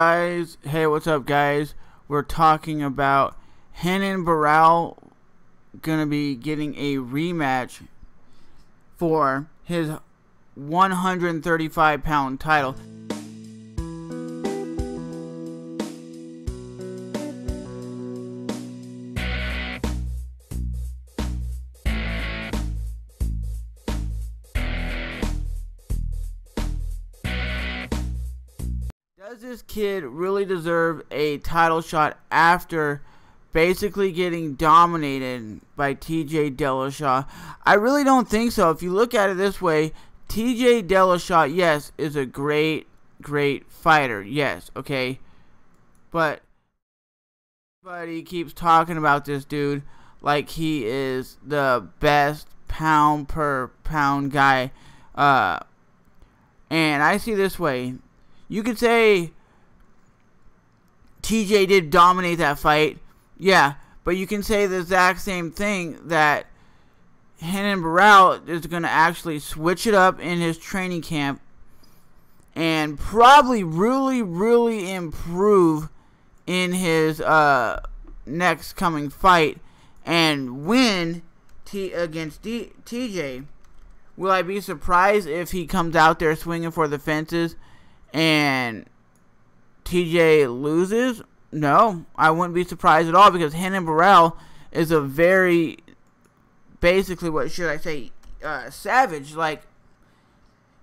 Guys, hey, what's up, guys? We're talking about Renan Barao gonna be getting a rematch for his 135-pound title. Does this kid really deserve a title shot after basically getting dominated by TJ Dillashaw? I really don't think so. If you look at it this way, TJ Dillashaw, yes, is a great fighter. Yes, okay. But he keeps talking about this dude like he is the best pound per pound guy. And I see this way. You could say TJ did dominate that fight, yeah, but you can say the exact same thing that Renan Barao is going to actually switch it up in his training camp and probably really improve in his next coming fight and win against TJ. Will I be surprised if he comes out there swinging for the fences and TJ loses? No, I wouldn't be surprised at all, because Renan Barao is a very, basically, what should I say, savage. Like,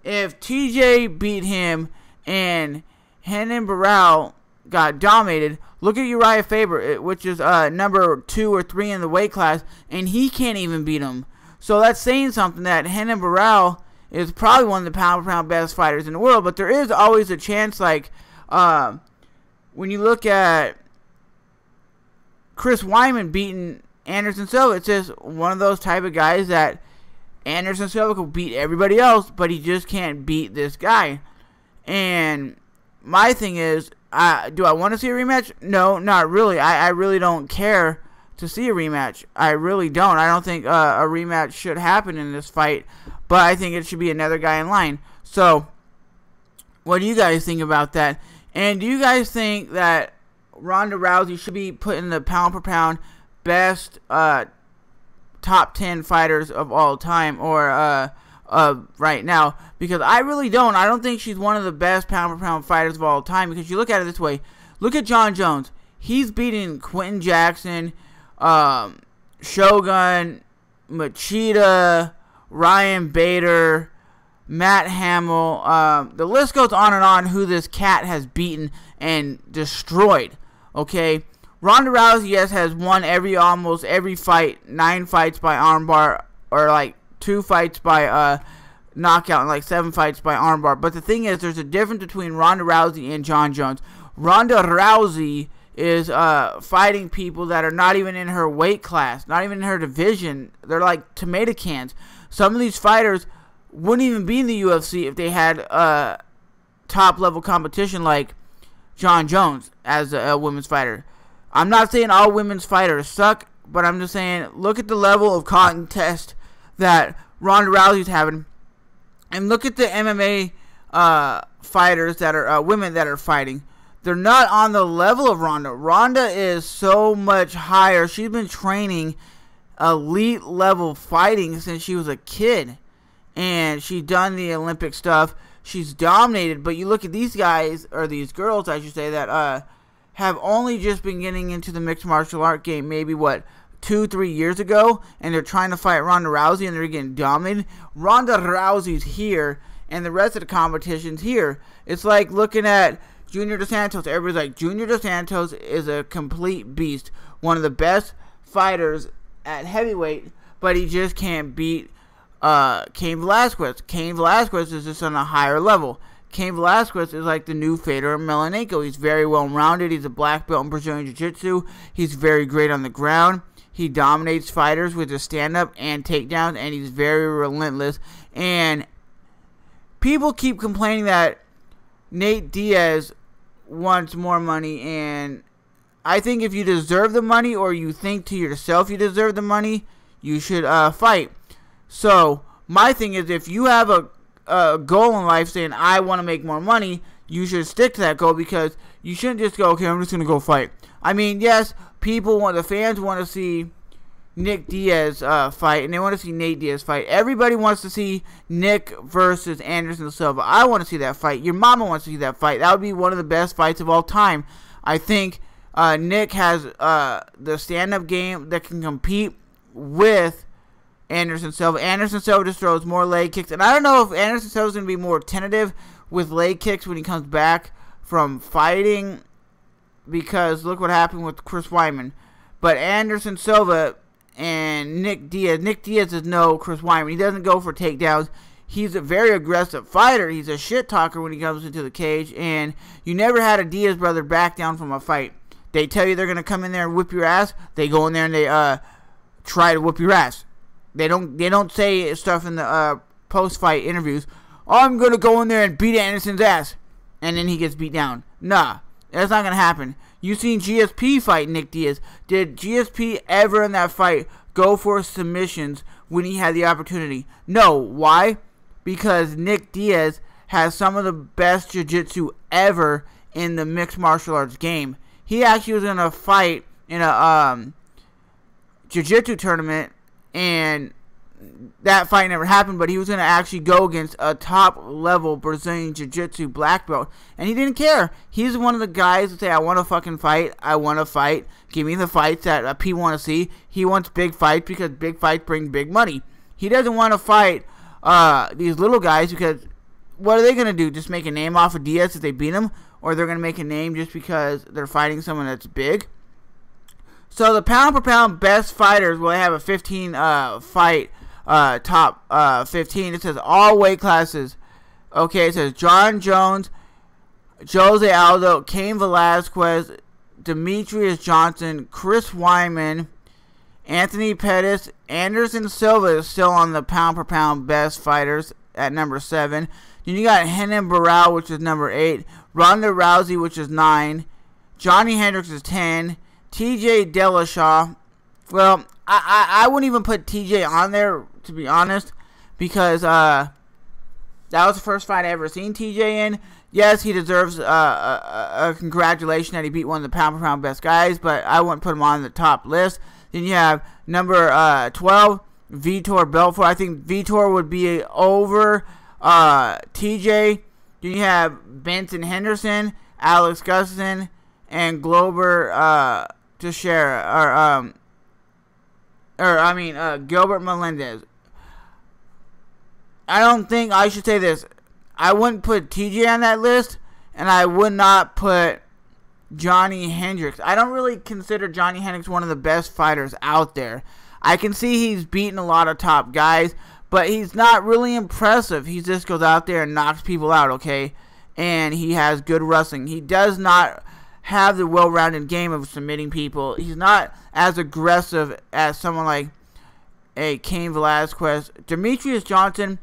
if TJ beat him and Renan Barao got dominated, look at Uriah Faber, which is number 2 or 3 in the weight class, and he can't even beat him. So that's saying something, that Renan Barao is probably one of the pound-for-pound best fighters in the world. But there is always a chance, like, when you look at Chris Weidman beating Anderson Silva, it's just one of those type of guys that Anderson Silva could beat everybody else, but he just can't beat this guy. And my thing is, do I want to see a rematch? No, not really. I really don't care to see a rematch. I really don't. I don't think a rematch should happen in this fight, but I think it should be another guy in line. So, what do you guys think about that? And do you guys think that Ronda Rousey should be put in the pound-per-pound best top 10 fighters of all time, or right now? Because I really don't. I don't think she's one of the best pound-per-pound fighters of all time, because you look at it this way. Look at Jon Jones. He's beating Quentin Jackson, Shogun, Machida, Ryan Bader, Matt Hamill. The list goes on and on who this cat has beaten and destroyed. Okay, Ronda Rousey, yes, has won almost every fight. 9 fights by armbar, or like 2 fights by knockout, and like 7 fights by armbar. But the thing is, there's a difference between Ronda Rousey and Jon Jones. Ronda Rousey is fighting people that are not even in her weight class, not even in her division. They're like tomato cans. Some of these fighters wouldn't even be in the UFC if they had top level competition like Jon Jones as a women's fighter. I'm not saying all women's fighters suck, but I'm just saying, look at the level of contest that Ronda Rousey's having, and look at the MMA fighters that are women that are fighting. They're not on the level of Ronda. Ronda is so much higher. She's been training elite level fighting since she was a kid, and she's done the Olympic stuff. She's dominated. But you look at these guys, or these girls, I should say, that have only just been getting into the mixed martial art game, maybe what, 2-3 years ago, and they're trying to fight Ronda Rousey, and they're getting dominated. Ronda Rousey's here, and the rest of the competition's here. It's like looking at Junior Dos Santos. Everybody's like, Junior Dos Santos is a complete beast, one of the best fighters at heavyweight, but he just can't beat Cain Velasquez. Cain Velasquez is just on a higher level. Cain Velasquez is like the new Fedor Emelianenko. He's very well-rounded. He's a black belt in Brazilian Jiu-Jitsu. He's very great on the ground. He dominates fighters with his stand-up and takedowns, and he's very relentless. And people keep complaining that Nick Diaz wants more money, and I think if you deserve the money, or you think to yourself you deserve the money, you should fight. So my thing is, if you have a goal in life saying I want to make more money, you should stick to that goal, because you shouldn't just go, okay, I'm just going to go fight. I mean, yes, the fans want to see Nick Diaz fight, and they want to see Nate Diaz fight. Everybody wants to see Nick versus Anderson Silva. I want to see that fight. Your mama wants to see that fight. That would be one of the best fights of all time. I think Nick has the stand-up game that can compete with Anderson Silva. Anderson Silva just throws more leg kicks, and I don't know if Anderson Silva is going to be more tentative with leg kicks when he comes back from fighting, because look what happened with Chris Weidman. But Anderson Silva and Nick Diaz is no Chris Weidman. He doesn't go for takedowns. He's a very aggressive fighter. He's a shit talker when he comes into the cage, and you never had a Diaz brother back down from a fight. They tell you they're going to come in there and whip your ass. They go in there and they try to whip your ass. They don't say stuff in the post-fight interviews. Oh, I'm going to go in there and beat Anderson's ass, and then he gets beat down. Nah, that's not going to happen. You seen GSP fight Nick Diaz. Did GSP ever in that fight go for submissions when he had the opportunity? No. Why? Because Nick Diaz has some of the best jiu-jitsu ever in the mixed martial arts game. He actually was in a fight in a jiu-jitsu tournament, and that fight never happened, but he was going to actually go against a top-level Brazilian jiu-jitsu black belt, and he didn't care. He's one of the guys that say, I want to fucking fight. I want to fight. Give me the fights that people want to see. He wants big fights because big fights bring big money. He doesn't want to fight these little guys because what are they going to do? Just make a name off of Diaz if they beat him? Or they're going to make a name just because they're fighting someone that's big? So the pound-per-pound best fighters will have a 15 fight top 15. It says all weight classes. Okay, it says John Jones, Jose Aldo, Cain Velasquez, Demetrius Johnson, Chris Weidman, Anthony Pettis. Anderson Silva is still on the pound-per-pound best fighters at number 7. Then you got Renan Barao, which is number 8. Ronda Rousey, which is 9. Johnny Hendricks is 10. TJ Dillashaw. Well, I wouldn't even put TJ on there, to be honest, because that was the first fight I ever seen TJ in. Yes, he deserves a congratulation that he beat one of the pound-for-pound best guys, but I wouldn't put him on the top list. Then you have number 12, Vitor Belfort. I think Vitor would be over TJ. Then you have Benson Henderson, Alex Gustafsson, and Glover Teixeira, Gilbert Melendez. I don't think I should say this. I wouldn't put TJ on that list, and I would not put Johnny Hendricks. I don't really consider Johnny Hendricks one of the best fighters out there. I can see he's beaten a lot of top guys, but he's not really impressive. He just goes out there and knocks people out, okay? And he has good wrestling. He does not have the well-rounded game of submitting people. He's not as aggressive as someone like a Cain Velasquez. Demetrius Johnson,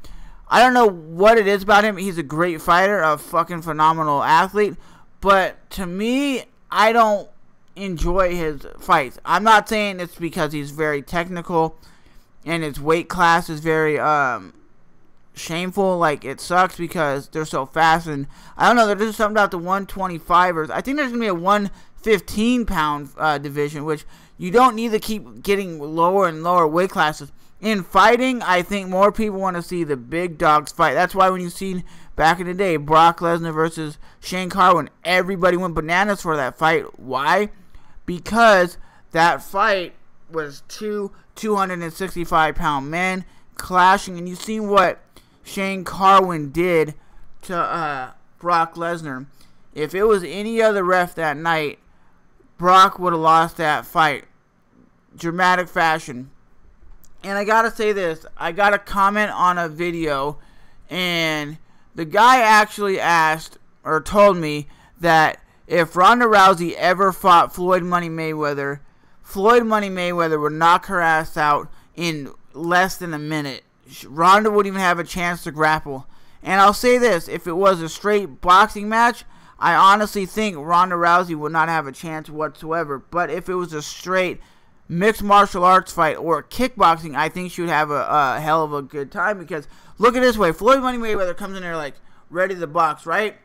I don't know what it is about him. He's a great fighter, a fucking phenomenal athlete. But to me, I don't enjoy his fights. I'm not saying it's because he's very technical and his weight class is very shameful. Like, it sucks because they're so fast. And I don't know, there's just something about the 125ers. I think there's going to be a 115 pound division, which you don't need to keep getting lower and lower weight classes. In fighting, I think more people want to see the big dogs fight. That's why when you seen back in the day Brock Lesnar versus Shane Carwin, everybody went bananas for that fight. Why? Because that fight was two 265-pound men clashing, and you seen what Shane Carwin did to Brock Lesnar. If it was any other ref that night, Brock would have lost that fight. Dramatic fashion. And I gotta say this, I got a comment on a video, and the guy actually asked, or told me, that if Ronda Rousey ever fought Floyd Money Mayweather, Floyd Money Mayweather would knock her ass out in less than a minute. Ronda wouldn't even have a chance to grapple. And I'll say this, if it was a straight boxing match, I honestly think Ronda Rousey would not have a chance whatsoever. But if it was a straight mixed martial arts fight or kickboxing, I think she would have a hell of a good time. Because look at it this way, Floyd Money Mayweather comes in there like ready to box, right?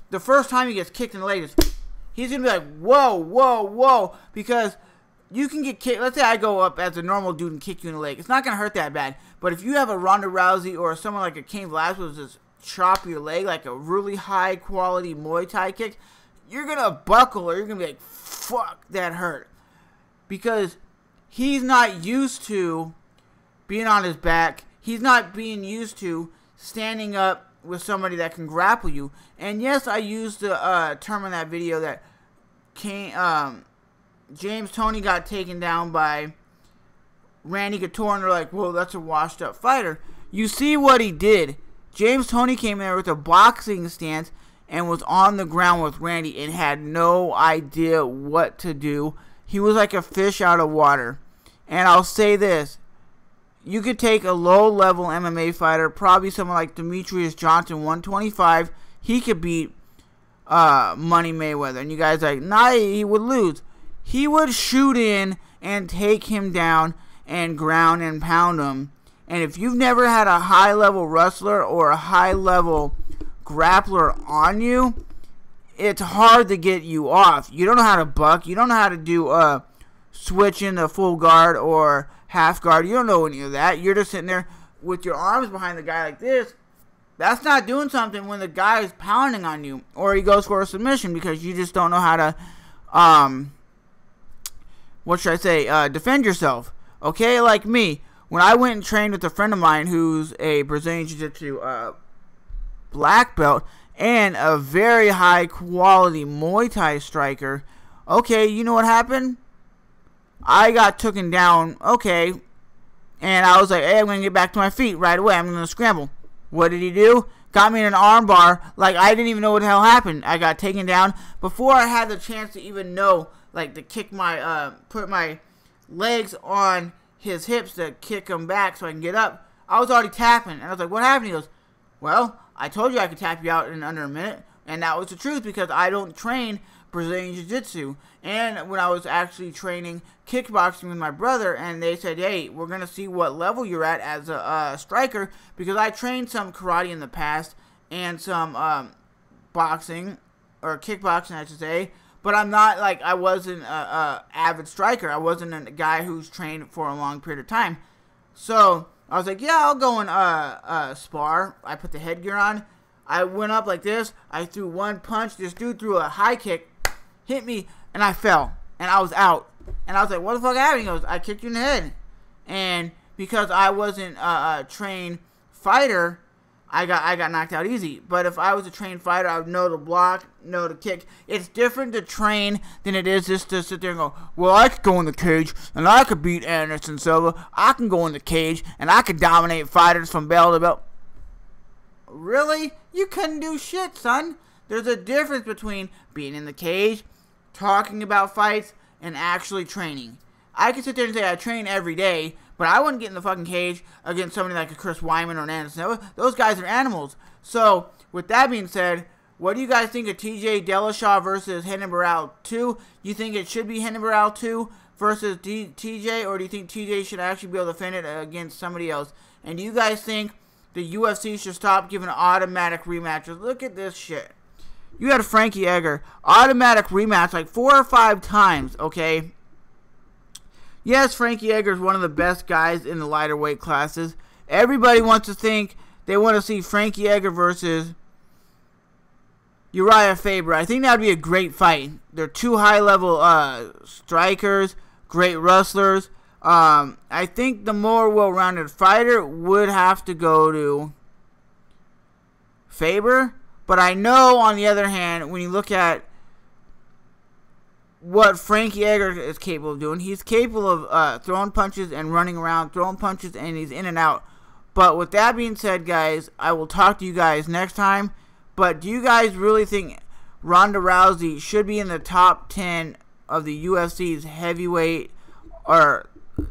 The first time he gets kicked in the leg, just he's going to be like, whoa, whoa, whoa. Because you can get kicked. Let's say I go up as a normal dude and kick you in the leg. It's not going to hurt that bad. But if you have a Ronda Rousey or someone like a Cain Velasquez just chop your leg like a really high quality Muay Thai kick, you're going to buckle or you're going to be like, fuck, that hurt. Because he's not used to being on his back. He's not being used to standing up with somebody that can grapple you. And yes, I used the term in that video that James Toney got taken down by Randy Couture, and they're like, whoa, that's a washed up fighter. You see what he did. James Toney came in there with a boxing stance and was on the ground with Randy and had no idea what to do. He was like a fish out of water. And I'll say this. You could take a low-level MMA fighter, probably someone like Demetrius Johnson, 125. He could beat Money Mayweather. And you guys are like, nah, he would lose. He would shoot in and take him down and ground and pound him. And if you've never had a high-level wrestler or a high-level grappler on you, it's hard to get you off. You don't know how to buck. You don't know how to do switch into full guard or half guard. You don't know any of that. You're just sitting there with your arms behind the guy like this. That's not doing something when the guy is pounding on you or he goes for a submission because you just don't know how to, what should I say, defend yourself. Okay, like me. When I went and trained with a friend of mine who's a Brazilian Jiu-Jitsu black belt and a very high quality Muay Thai striker, okay, you know what happened? I got taken down, okay, and I was like, hey, I'm going to get back to my feet right away. I'm going to scramble. What did he do? Got me in an arm bar like I didn't even know what the hell happened. I got taken down before I had the chance to even know, like, to kick my, put my legs on his hips to kick him back so I can get up. I was already tapping, and I was like, what happened? He goes, well, I told you I could tap you out in under a minute, and that was the truth because I don't train Brazilian Jiu-Jitsu. And when I was actually training kickboxing with my brother, and they said, hey, we're going to see what level you're at as a striker, because I trained some karate in the past and some boxing, or kickboxing I should say, but I'm not like, I wasn't a avid striker. I wasn't a guy who's trained for a long period of time. So I was like, yeah, I'll go and spar. I put the headgear on. I went up like this. I threw one punch. This dude threw a high kick, hit me, and I fell. And I was out. And I was like, what the fuck happened? He goes, I kicked you in the head. And because I wasn't a trained fighter, I got knocked out easy. But if I was a trained fighter, I would know to block, know to kick. It's different to train than it is just to sit there and go, well, I could go in the cage, and I could beat Anderson Silva. I can go in the cage, and I could dominate fighters from belt to belt. Really? You couldn't do shit, son. There's a difference between being in the cage, talking about fights, and actually training. I could sit there and say I train every day, but I wouldn't get in the fucking cage against somebody like a Chris Weidman or an Anderson. Those guys are animals. So, with that being said, what do you guys think of TJ Dillashaw versus Renan Barao 2? You think it should be Renan Barao 2 versus TJ, or do you think TJ should actually be able to defend it against somebody else? And do you guys think the UFC should stop giving automatic rematches? Look at this shit. You had Frankie Edgar, automatic rematch like 4 or 5 times, okay? Yes, Frankie Edgar is one of the best guys in the lighter weight classes. Everybody wants to think they want to see Frankie Edgar versus Uriah Faber. I think that would be a great fight. They're two high-level strikers, great wrestlers. I think the more well-rounded fighter would have to go to Faber. But I know, on the other hand, when you look at what Frankie Edgar is capable of doing, he's capable of throwing punches and running around, throwing punches, and he's in and out. But with that being said, guys, I will talk to you guys next time. But do you guys really think Ronda Rousey should be in the top 10 of the UFC's heavyweight, or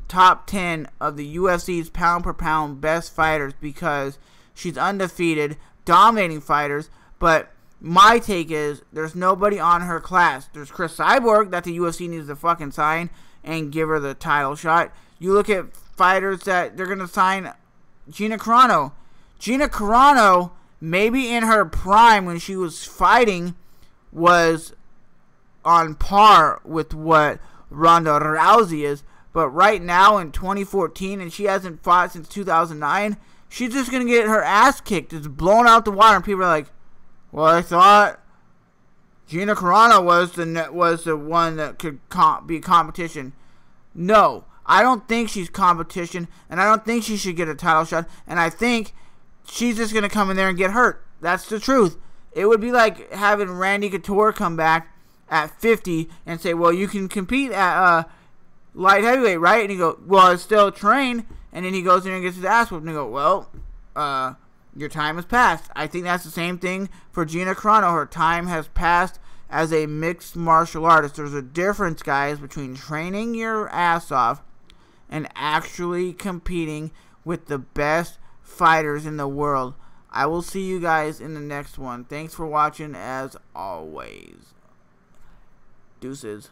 top 10 of the UFC's pound-per-pound best fighters, because she's undefeated, dominating fighters? But my take is there's nobody on her class. There's Chris Cyborg that the UFC needs to fucking sign and give her the title shot. You look at fighters that they're going to sign. Gina Carano. Gina Carano, maybe in her prime when she was fighting, was on par with what Ronda Rousey is. But right now in 2014, and she hasn't fought since 2009, she's just going to get her ass kicked. It's blown out the water, and people are like, well, I thought Gina Carano was the one that could be competition. No, I don't think she's competition, and I don't think she should get a title shot, and I think she's just going to come in there and get hurt. That's the truth. It would be like having Randy Couture come back at 50 and say, well, you can compete at light heavyweight, right? And he go, well, it's still trained. And then he goes in there and gets his ass whooped. And he go, well, your time has passed. I think that's the same thing for Gina Carano. Her time has passed as a mixed martial artist. There's a difference, guys, between training your ass off and actually competing with the best fighters in the world. I will see you guys in the next one. Thanks for watching, as always. Deuces.